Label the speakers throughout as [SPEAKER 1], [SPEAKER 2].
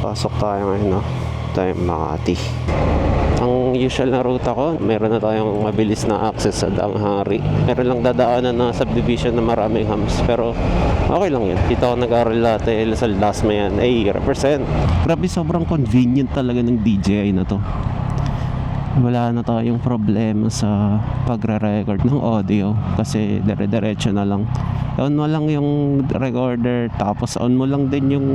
[SPEAKER 1] Pasok tayo ngayon, no? Tayo Makati. Ang usual na ruta ko, meron na tayong mabilis na access sa Danghari. Meron lang dadaanan na subdivision na maraming hams, pero okay lang yun. Dito ako nag-aaral dati, Lasal Dasma yan. Ay, represent. Grabe, sobrang convenient talaga ng DJI na to. Wala na tayong problema sa pagre-record ng audio kasi dire-diretso na lang. On mo lang yung recorder, tapos on mo lang din yung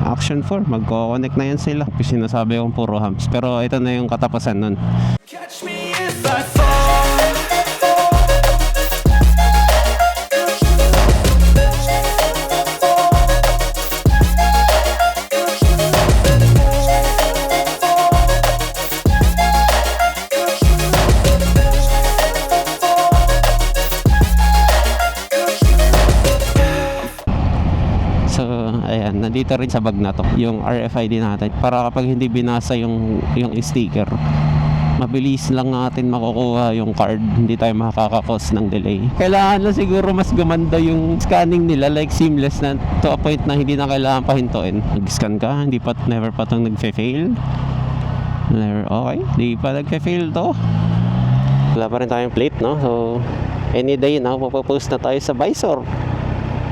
[SPEAKER 1] Action 4. Magko-connect na yan sila. Sinasabi kong puro hams, pero ito na yung katapusan nun. Catch me if I fall. Ayan, nandito rin sa bag na to yung RFID natin para kapag hindi binasa yung sticker, mabilis lang natin makukuha yung card, hindi tayo makakakos ng delay. Kailangan na siguro mas gumanda yung scanning nila, like seamless na to a point na hindi na kailangan pahintuin. Nag-scan ka, never pa itong nagfe-fail. Okay, hindi pa nagfe-fail to. Wala pa rin tayong plate, no? So any day na mapopost na tayo sa visor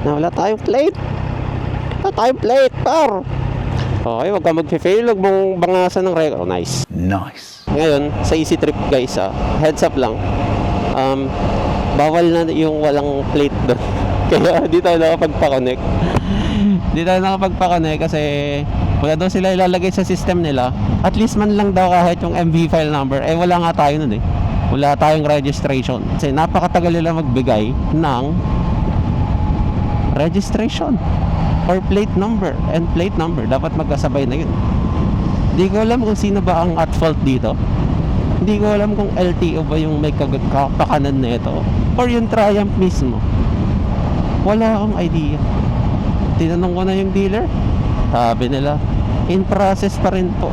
[SPEAKER 1] na wala tayong plate. Time plate, par. Okay, wag ka mag-fail, wag mong bangasan ng record. Oh, nice. Ngayon, sa Easy Trip guys, heads up lang. Bawal na yung walang plate doon. Kaya di tayo nakapagpa-connect. Kasi wala daw sila ilalagay sa system nila. At least man lang daw kahit yung MV file number. Wala nga tayo nun eh. Wala tayong registration. Kasi napakatagal nila magbigay ng registration or plate number and plate number. Dapat magkasabay na yun. Hindi ko alam kung sino ba ang at fault dito. Hindi ko alam kung LTO ba yung may kapakanan na ito or yung Triumph mismo. Wala akong idea. Tinanong ko na yung dealer, sabi nila in process pa rin po.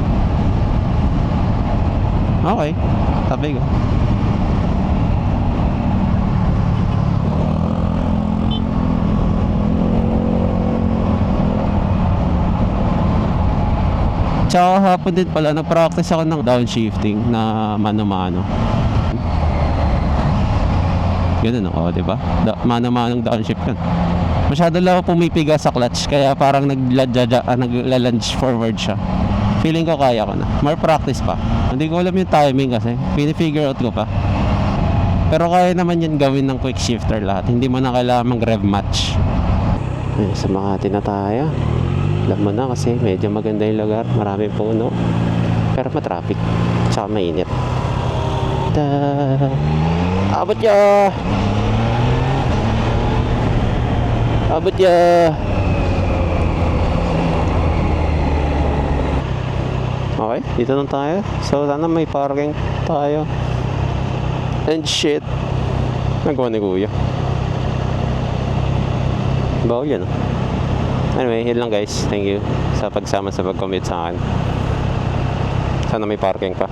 [SPEAKER 1] Okay, sabi ko. Tsaka hapon din pala, nag-practice ako ng downshifting na mano-mano. Ganun ako, diba? Mano-manong downshift yun. Masyado lang ako pumipiga sa clutch, kaya parang nagla-lunge forward siya. Feeling ko kaya ko na. More practice pa. Hindi ko alam yung timing kasi. Pinifigure out ko pa. Pero kaya naman yan gawin ng quick shifter lahat. Hindi mo na kailangan mag-rev match. Sa Makati na tayo. Alam mo na kasi medyo maganda yung lugar, maraming puno, pero matraffic, tsaka mainit. Abot ya! Okay, dito na tayo. So sana may parking tayo. And shit, nagawa ni kuya. Bawal yan. Anyway, yun lang guys. Thank you sa pagsama sa pag-commute sa akin. Sana may parking pa.